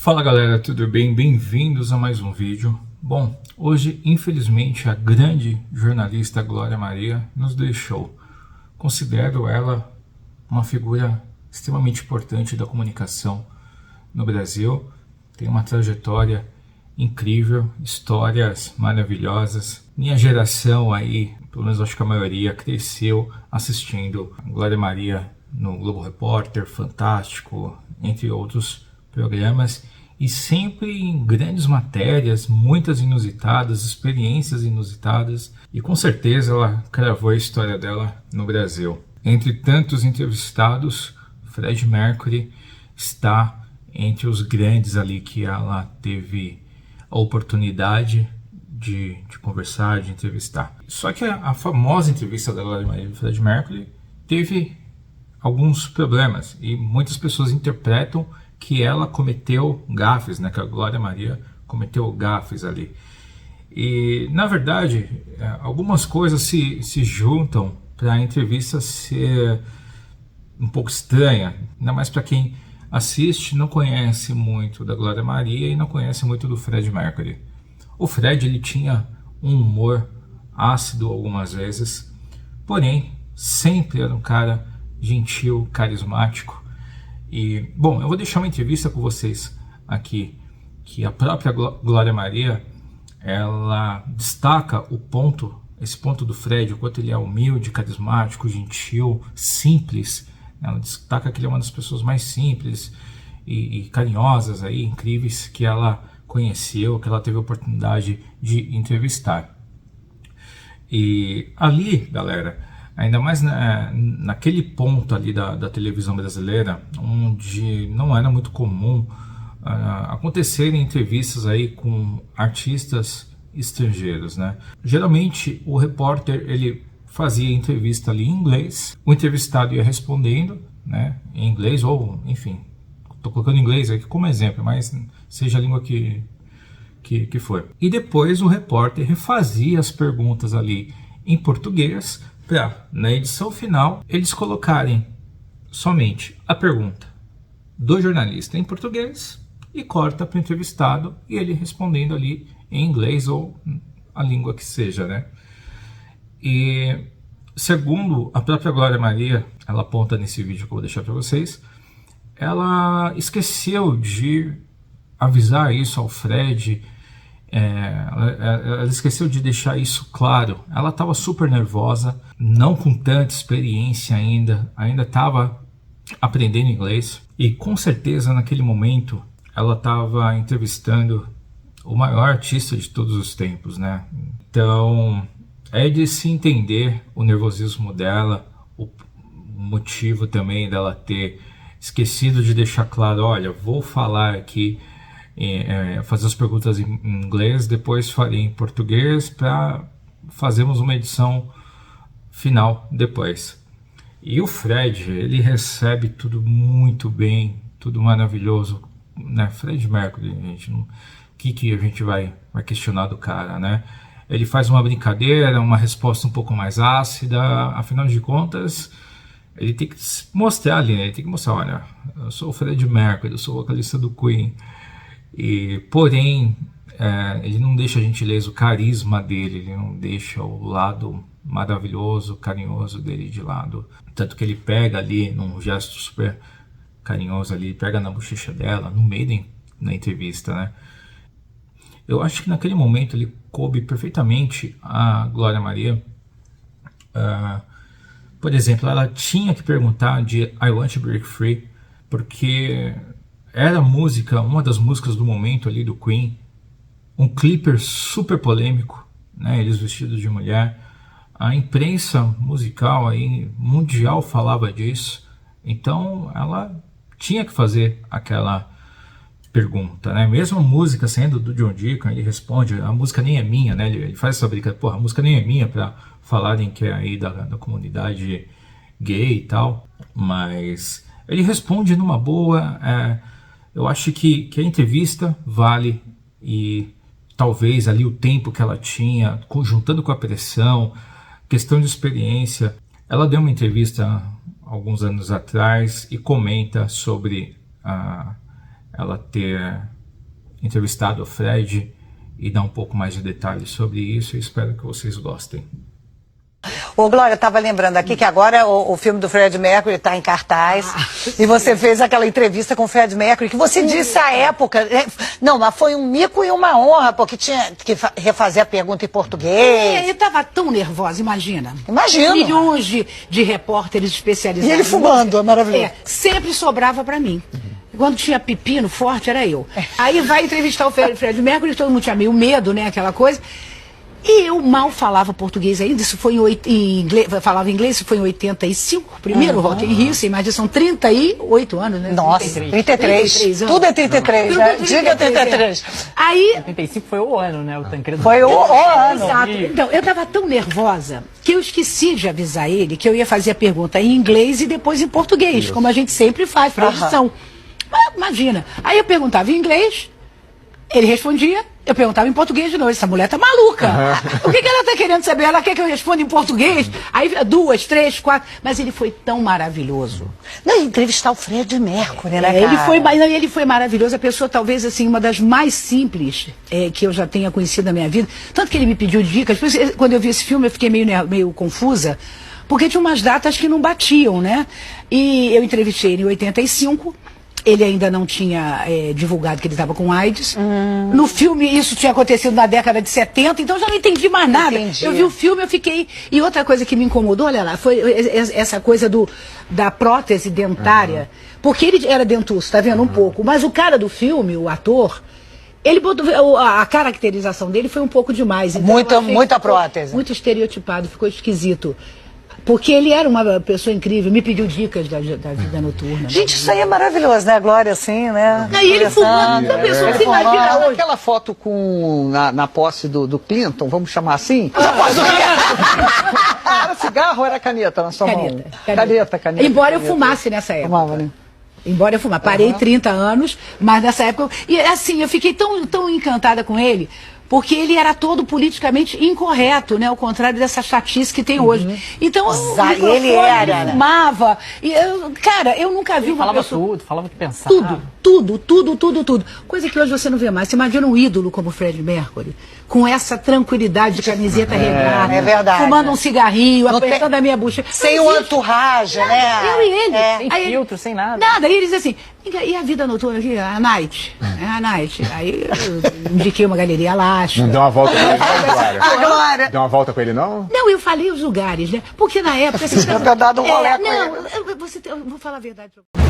Fala galera, tudo bem? Bem-vindos a mais um vídeo. Bom, hoje infelizmente a grande jornalista Glória Maria nos deixou. Considero ela uma figura extremamente importante da comunicação no Brasil. Tem uma trajetória incrível, histórias maravilhosas. Minha geração aí, pelo menos acho que a maioria, cresceu assistindo Glória Maria no Globo Repórter, Fantástico, entre outros programas, e sempre em grandes matérias, muitas inusitadas, experiências inusitadas, e com certeza ela cravou a história dela no Brasil. Entre tantos entrevistados, Freddie Mercury está entre os grandes ali que ela teve a oportunidade de conversar, de entrevistar. Só que a famosa entrevista da Glória Maria e Freddie Mercury teve alguns problemas, e muitas pessoas interpretam que ela cometeu gafes, né? Que a Glória Maria cometeu gafes ali. E, na verdade, algumas coisas se juntam para a entrevista ser um pouco estranha, ainda mais para quem assiste, não conhece muito da Glória Maria e não conhece muito do Freddie Mercury. O Fred, ele tinha um humor ácido algumas vezes, porém, sempre era um cara gentil, carismático. E, bom, eu vou deixar uma entrevista com vocês aqui, que a própria Glória Maria, ela destaca esse ponto do Fred, o quanto ele é humilde, carismático, gentil, simples. Ela destaca que ele é uma das pessoas mais simples e carinhosas, aí, incríveis, que ela conheceu, que ela teve a oportunidade de entrevistar. E ali, galera, ainda mais naquele ponto ali da televisão brasileira, onde não era muito comum acontecerem entrevistas aí com artistas estrangeiros, né? Geralmente o repórter, ele fazia entrevista ali em inglês, o entrevistado ia respondendo, né, em inglês, ou enfim, estou colocando inglês aqui como exemplo, mas seja a língua que for. E depois o repórter refazia as perguntas ali em português, para, na edição final, eles colocarem somente a pergunta do jornalista em português e corta para o entrevistado e ele respondendo ali em inglês ou a língua que seja, né? E segundo a própria Glória Maria, ela aponta nesse vídeo que eu vou deixar para vocês, ela esqueceu de avisar isso ao Fred. Ela esqueceu de deixar isso claro. Ela estava super nervosa, não com tanta experiência ainda estava aprendendo inglês, e com certeza naquele momento ela estava entrevistando o maior artista de todos os tempos, né? Então é de se entender o nervosismo dela, o motivo também dela ter esquecido de deixar claro: olha, vou falar aqui, fazer as perguntas em inglês, depois farei em português para fazermos uma edição final depois. E o Fred, ele recebe tudo muito bem, tudo maravilhoso, né? Fred Mercury, gente, o que a gente vai questionar do cara, né? Ele faz uma brincadeira, uma resposta um pouco mais ácida, afinal de contas, ele tem que mostrar ali, né? Ele tem que mostrar: olha, eu sou o Fred Mercury, eu sou o vocalista do Queen. Porém, ele não deixa a gentileza, o carisma dele, ele não deixa o lado maravilhoso, carinhoso dele de lado. Tanto que ele pega ali, num gesto super carinhoso ali, pega na bochecha dela, no meio da entrevista, né? Eu acho que naquele momento ele coube perfeitamente a Glória Maria. Por exemplo, ela tinha que perguntar de I Want to Break Free, porque era música, uma das músicas do momento ali do Queen, um clipe super polêmico, né? Eles vestidos de mulher. A imprensa musical aí, mundial falava disso, então ela tinha que fazer aquela pergunta, né? Mesmo a música sendo do John Deacon, ele responde: a música nem é minha, né? Ele faz essa brincadeira: porra, a música nem é minha, para falarem que é aí da comunidade gay e tal, mas ele responde numa boa. Eu acho que a entrevista vale, e talvez ali o tempo que ela tinha, juntando com a pressão, questão de experiência. Ela deu uma entrevista alguns anos atrás e comenta sobre ela ter entrevistado o Fred e dar um pouco mais de detalhes sobre isso. Eu espero que vocês gostem. Ô, Glória, eu estava lembrando aqui que agora o filme do Fred Mercury está em cartaz e você fez aquela entrevista com o Fred Mercury que você disse à época, não, mas foi um mico e uma honra, porque tinha que refazer a pergunta em português. Eu estava tão nervosa, imagina. Imagino. Milhões de repórteres especializados. E ele fumando, é maravilhoso. Sempre sobrava para mim. Quando tinha pepino forte, era eu. Aí vai entrevistar o Fred Mercury, todo mundo tinha meio medo, né, aquela coisa. E eu mal falava português ainda, isso foi em inglês, falava inglês, isso foi em 85, primeiro Rock in Rio, você imagina, são 38 anos, né? Nossa, 33 anos. Tudo é 33, né? Diga 33. Aí... 85 foi o ano, né? O Tancredo. Foi o ano. Exato. Então, eu estava tão nervosa que eu esqueci de avisar ele que eu ia fazer a pergunta em inglês e depois em português, como a gente sempre faz, para edição. Mas, imagina, aí eu perguntava em inglês, ele respondia, eu perguntava em português de novo. Essa mulher tá maluca. O que ela tá querendo saber? Ela quer que eu responda em português? Aí 2, 3, 4. Mas ele foi tão maravilhoso. Não, entrevistar o Fred Mercury, né, cara? Ele foi maravilhoso. A pessoa, talvez, assim, uma das mais simples que eu já tenha conhecido na minha vida. Tanto que ele me pediu dicas. Quando eu vi esse filme, eu fiquei meio confusa. Porque tinha umas datas que não batiam, né? E eu entrevistei ele em 85. Ele ainda não tinha divulgado que ele estava com AIDS. No filme, isso tinha acontecido na década de 70, então eu já não entendi mais nada. Entendi. Eu vi o filme, eu fiquei... E outra coisa que me incomodou, olha lá, foi essa coisa da prótese dentária. Porque ele era dentuço, tá vendo? Um pouco. Mas o cara do filme, o ator... Ele botou, a caracterização dele foi um pouco demais. Então muita prótese. Muito estereotipado, ficou esquisito. Porque ele era uma pessoa incrível, me pediu dicas da vida noturna. Gente, isso aí é maravilhoso, né? A Glória, assim, né? Aí ele fumando, a pessoa se imagina hoje. Aquela foto na posse do Clinton, vamos chamar assim? Era cigarro ou era caneta na sua mão? Caneta. Embora eu fumasse nessa época. Fumava, né? Embora eu fumasse. Parei 30 anos, mas nessa época... E assim, eu fiquei tão encantada com ele... Porque ele era todo politicamente incorreto, né? Ao contrário dessa chatice que tem hoje. Então, ele era, fumava. E cara, eu nunca vi uma falava pessoa... tudo, falava o que pensava. Tudo. Coisa que hoje você não vê mais. Você imagina um ídolo como o Fred Mercury, com essa tranquilidade de camiseta regata. É verdade. Fumando um cigarrinho, apertando a minha bucha. Sem o entourage, né? Eu e ele. Sem filtro, sem nada. Nada. Aí ele diz assim, e a vida noturna aqui? A night. A night. Aí eu indiquei uma galeria lá. Não deu uma volta com ele, não, Glória? Glória. Deu uma volta com ele, não? Não, eu falei os lugares, né? Porque na época... Você deve ter dado um rolê com ele. Não, eu vou falar a verdade pra você.